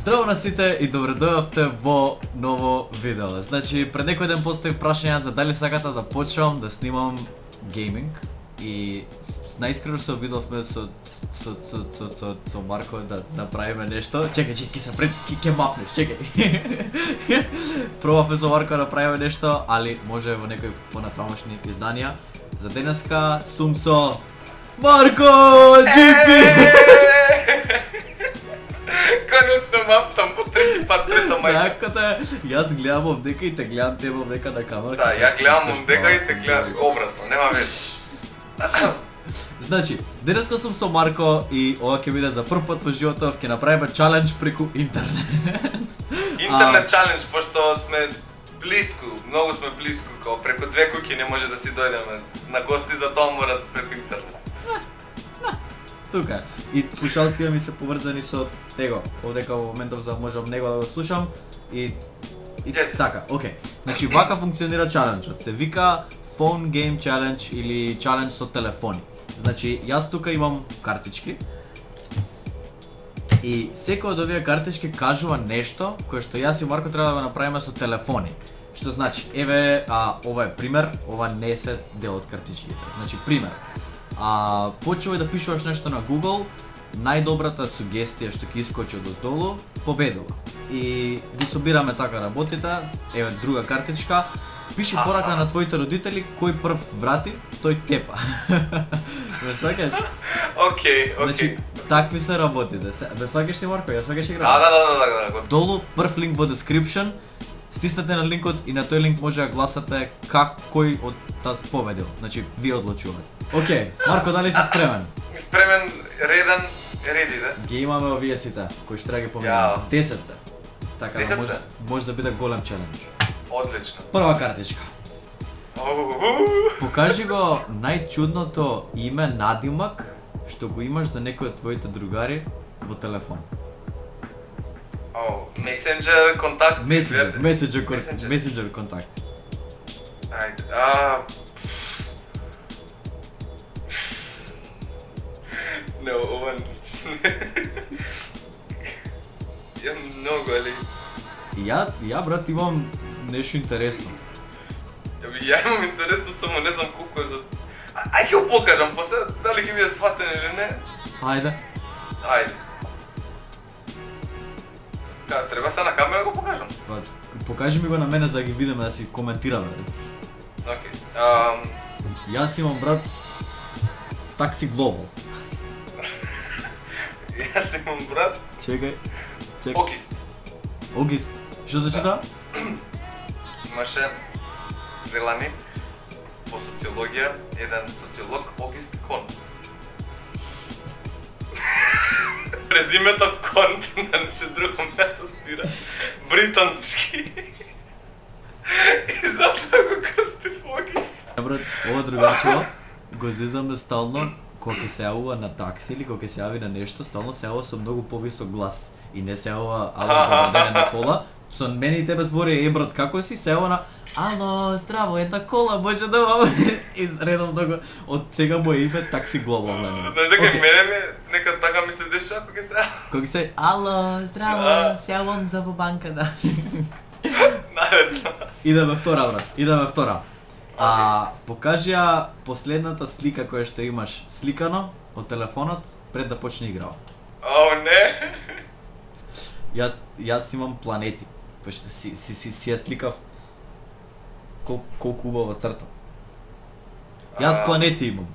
Здраво на сите и добре дојавте во ново видео. Значи, пред некој ден поставив прашање за дали сакате да почнам да снимам гейминг и најискрено се обидовме со Марко да направиме нешто. Чекај, ќе се пред ќе мапнеш, чекај. Пробавме со Марко да направиме нешто, али може во некои понатамошни изданија. За денеска сум со Марко GP. Конечно маптам по трети пат пред мајка. Јакото е, јас гледам овдека и те гледам тебе овдека на камера. Да, ја гледам овдека и те гледам обратно, нема веза. Значи, денеска сум со Марко и ова ќе биде за прв пат во животот, ќе направиме чалендж преку интернет. Интернет чалендж, пошто сме блиску, многу сме блиску, као преку две куќи не може да си дојдеме на гости, затоа мора преку интернет. Тука. И слушалките ми се поврзани со него. Овдека во моментов за можам него да го слушам и Yes. така, окей. Значи вака функционира чаленџот. Се вика Phone Game Challenge или чалендж со телефони. Значи јас тука имам картички. И секој од овие картички кажува нешто кое што јас и Марко треба да го направиме со телефони. Што значи, еве, ова е пример, ова не се дел од картичките. Значи пример. Почувај да пишуваш нешто на Google, најдобрата сугестија што ќе искочи одоздолу, победува. И ги собираме така работите, еве друга картичка, пиши порака на твоите родители, кој прв врати, тој тепа. Ме сваќаш? Окей. Значи, такви се работите. Ме сваќаш ли, Марко? Ја сваќаш игра? Да. Долу прв линк во description, стиснете на линкот и на тој линк може да гласате кој од таз победил. Значи, вие одлучувате. Окей, Марко, дали си спремен? Спремен, реден, реди, да? Ги имаме овие сите, кои што треба ги Ја. поминаме. 10 се. Така, 10 може, се? може да биде голем челендж. Одлично. Прва картичка. Покажи го најчудното име, надимак, што го имаш за некој од твоите другари во телефон. Месенџер, контакт. Месенџер контакти. Ајде, Не, ова Ја многу, али... Ја брат имам нешто интересно. Ја имам интересно, само не знам колку е за... Ај ќе го покажам, после дали ќе биде сватен или не. Ајде. Ајде. Треба се на камера го покажам. Покажи ми го на мене за да ги видиме да си коментираме. Окей. Јас имам брат такси Global. Јас имам брат. Чекај. Огист. Огист. Што значи тоа? Имаше велами по социологија, еден социолог Огист Кон. Презимето Кон на неше друго ме асоцира. Британски. И затоа го крстив Огист. Брат, ова другарчево го зезаме стално кога ќе се јавува на такси или кога ќе се јави на нешто, стално се јавува со многу повисок глас и не се јавува ало на кола. Со мене и тебе збори, брат, како си? Се јавува на ало, здраво, една кола, може да вам и редовно го од сега му е име такси Global на него. Знаеш дека и мене нека така ми се дешава кога се Кога се ало, здраво, се јавувам за во банка, да. наредно. Идеме втора, брат, идеме втора. Покажи ја последната слика која што имаш сликано од телефонот пред да почне играва. Не. Јас имам планети, пошто си ја сликав колку убава црта. Јас планети имам.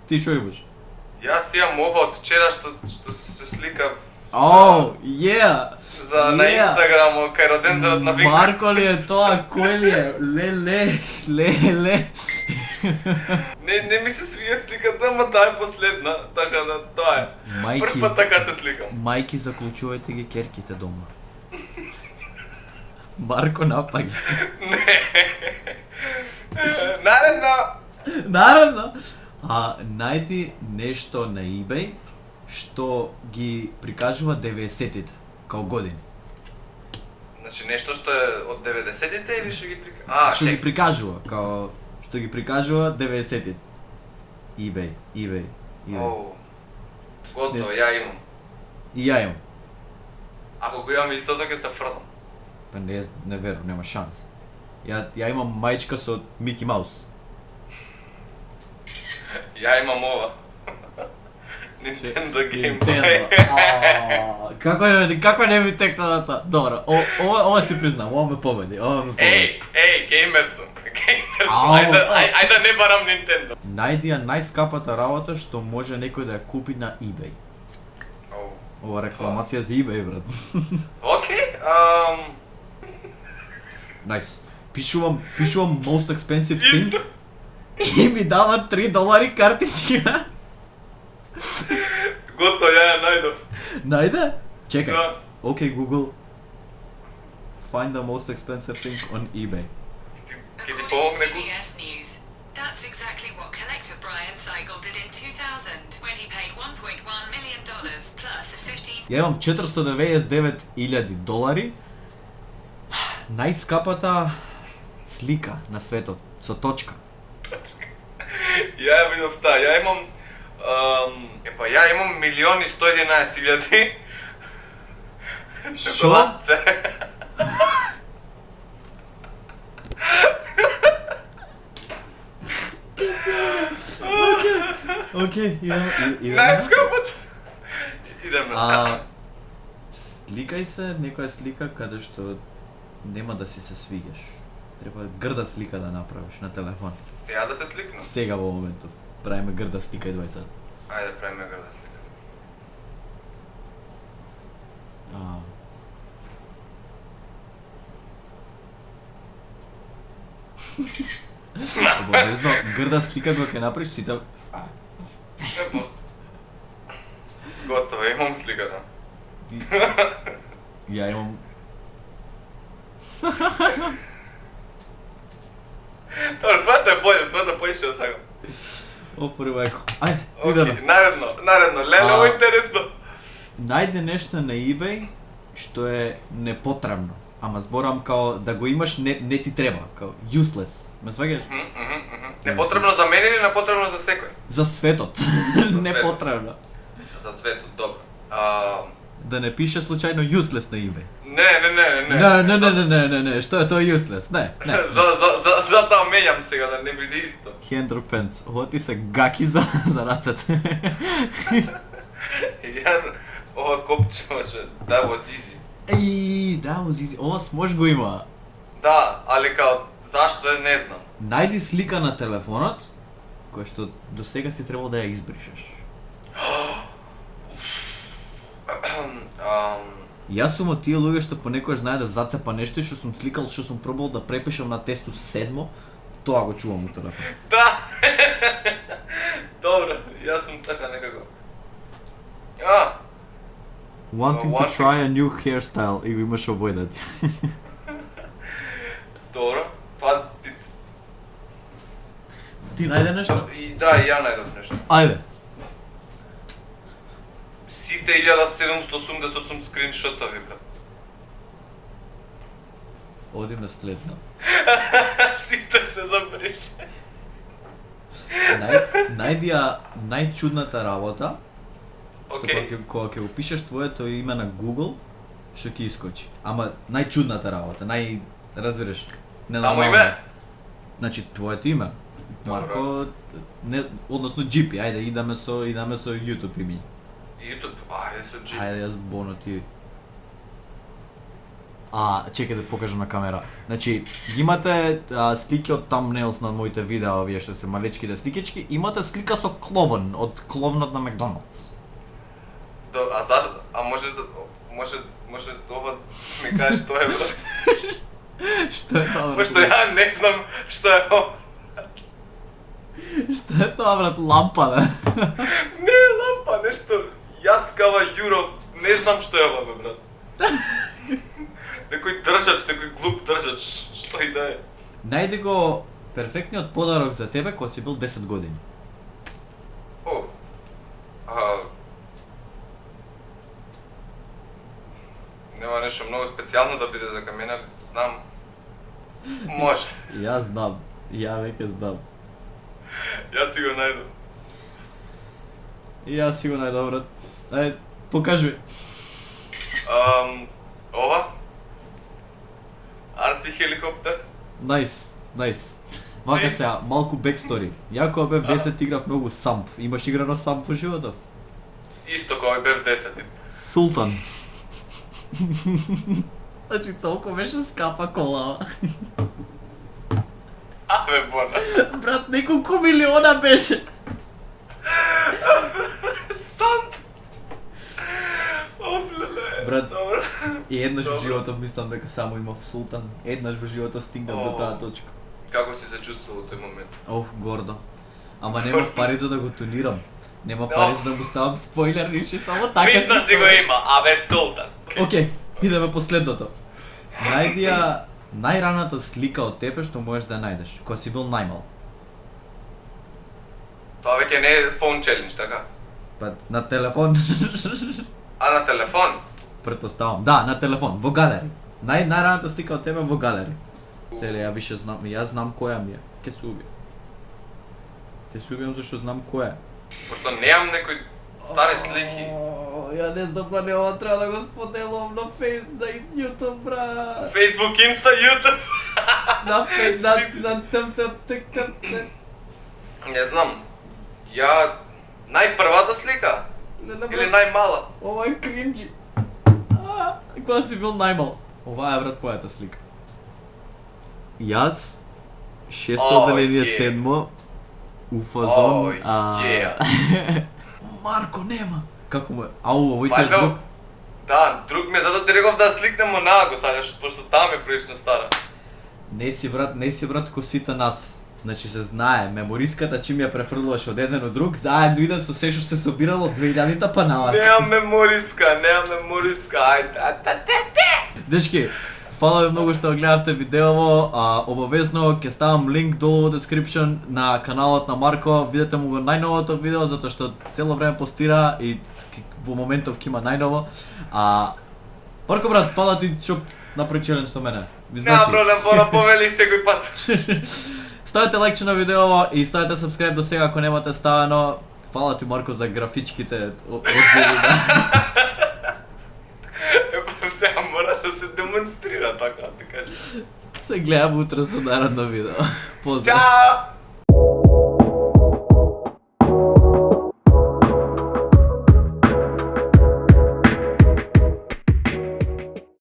Ти што имаш? Јас имам ова од вчера што се сликав за на Инстаграм кај роденденот на Вик. Марко ли е тоа? Кој ли е? Ле. Не ми се свија сликата, ама таа е последна, така да тоа е. Прв пат така се сликам. Мајки, заклучувајте ги керките дома. Марко напаѓа. Не. Наредно. Најди нешто на eBay што ги прикажува 90-тите, као години. Значи нешто што е од 90-тите или што ги прикажува? Што ги прикажува, као што ги прикажува 90-тите. eBay. Готово, ја имам. И ја имам. Ако го имаме истото, ќе се фрлам. Па не верувам, нема шанс. Ја имам мајчка со Мики Маус. Ја имам ова. Nintendo Game Nintendo. Boy. Како не ми текна тоа? Добро, ова си признам, ова ме победи, Ей, геймер сум. Ау, Ајде да не барам Nintendo. Најди ја најскапата работа што може некој да ја купи на eBay. Ова рекламација за eBay, брат. Окей, Nice. Пишувам most expensive thing Исто. и ми дава $3 картички. Готово, ја најдов. Најде? Чекај. Да. Okay, Google. Find the most expensive thing on eBay. Ќе ти According to помогне CBS News, that's exactly what collector Brian Seigel did in 2000 when he paid $1.1 million plus a 15 Ја имам $499,000. Најскапата слика на светот со точка. Ја ја видов таа, ја имам ја имам 1.111.000. Шо? Океј, идеме. Најскапот. Идеме. Сликај се некоја слика каде што нема да си се свиѓаш. Треба грда слика да направиш на телефон. Сега да се сликнам. Сега во моментов. Правиме грда слика и 20. Ајде правиме грда слика. Обовезно грда слика кога ќе направиш сите. Епо. Готово, имам сликата. Ја имам. Добро, твоето е болje, твоето е поише да сакам. Опори мајко. Ајде, Океј, идеме. наредно, леле, интересно. Најде нешто на eBay што е непотребно. Ама зборам као да го имаш не ти треба, као useless. Ме сваѓаш? Непотребно за мене или непотребно за секој? За светот. светот. Непотребно. За светот, добро. Да не пише случајно useless на eBay. Не. Не, што е тоа useless? Не. Затоа менјам сега да не биде исто. Handler pants. Ова ти се гаки за рацете. Јан, ова копче може, that was easy. Еј, да, узизи. Ова смош го има. Да, али као, зашто е, не знам. Најди слика на телефонот, која што до сега си требал да ја избришеш. Јас сум од тие луѓе што понекогаш знае да зацепа нешто и што сум сликал, што сум пробал да препишам на тесту 7, тоа го чувам у телефон. Да! Добро, јас сум така некако. Wanting to try a new hairstyle и го имаш обојдат. Добро, тоа... Ти најде нешто? Да, и ја најдов нешто. Ајде. Сите 1788 скриншотови, брат. Оди на следно. Сите се забрише. Најди ја најчудната работа, што Океј. кога ќе опишеш твоето име на Google, што ќе искочи. Ама најчудната работа, разбираш, Само име? Значи твоето име. Марко, не, односно GP, ајде идаме со YouTube име. YouTube, ајде со G. Ајде јас Боно ти. Чекај да покажам на камера. Значи, имате слики од thumbnails на моите видеа, овие што се малечките сликички, имате слика со кловен од кловнот на Макдоналдс. Може ова ми кажеш што е, брат? Што е тоа, брат? Пошто ја не знам што е ова. Што е тоа, брат? Лампа, да? Не е лампа, нешто. Јас кава Јуро, не знам што е ова, бе, брат. Некој држач, некој глуп држач, што и да е. Најди го перфектниот подарок за тебе кога си бил 10 години. О. Нема нешто многу специјално да биде за мене, знам. Може. Јас знам. Ја веќе знам. Јас си го најдов. И јас си го најдов, брат. Ајде, покажи. Ова? Арси хеликоптер? Найс, найс. Вака сега, малку бекстори. Ја кога бев 10 играв многу самп. Имаш играно самп во животов? Исто кога бев 10. Султан. Значи толку беше скапа колава. Абе, бона. Брат, неколку милиона беше. Самп! Офлеле. Брат, Добро. И еднаш во Добро. животот мислам дека само имав султан. Еднаш во животот стигнав до таа точка. Како си се чувствувал во тој момент? Оф, гордо. Ама немав пари за да го тонирам. Нема пари за да му ставам спойлер, ниши само така Мисля си го ставаш. има, абе Султан. Океј, идеме последното. Најди ја најраната слика од тебе што можеш да ја најдеш, кога си бил најмал. Тоа веќе не е фон челендж, така? Па на телефон. А на телефон? Претпоставам. Да, на телефон, во галери. Најраната слика од тебе во галери. Теле, ја више знам, јас знам која ми е. Ке се убијам. Те се убијам зашто знам која е. Пошто немам некои стари слики. Ја не знам, па не ова треба да го споделувам на Фейс, на YouTube, брат. Facebook, Insta, YouTube. На Фейс, на тъп. Не знам. Ја најпрвата слика или најмала? Ова е кринджи. Кога си бил најмал? Ова е, брат, мојата слика. Јас, 6 отделение yeah. 7 у фазон... yeah. Марко, нема! Како му е? Ау, овој е Вајда, друг. да, друг ме, затоа ти реков да сликнем онако сакаш, пошто таа ми е прилично стара. Не си брат косите нас. Значи се знае, мемориската чим ја префрлуваш од еден од друг, заедно иде со се што се собирало од 2000-та па навака. Немам мемориска, ајде. Дечки, фала ви многу што го гледавте видеово, обавезно ќе ставам линк долу во description на каналот на Марко, видете му го најновото видео затоа што цело време постира и во моментов ќе има најново. Марко брат, фала ти што направи челендж со мене. Ви Нема проблем, Бора, повели секој пат. Ставете лайкче на видеово и ставете subscribe до сега ако немате ставено. Фала ти Марко за графичките одзиви. Епа сега мора да се демонстрира така, да кажеш. Се гледам утре со наредно видео. Поздрав! Чао!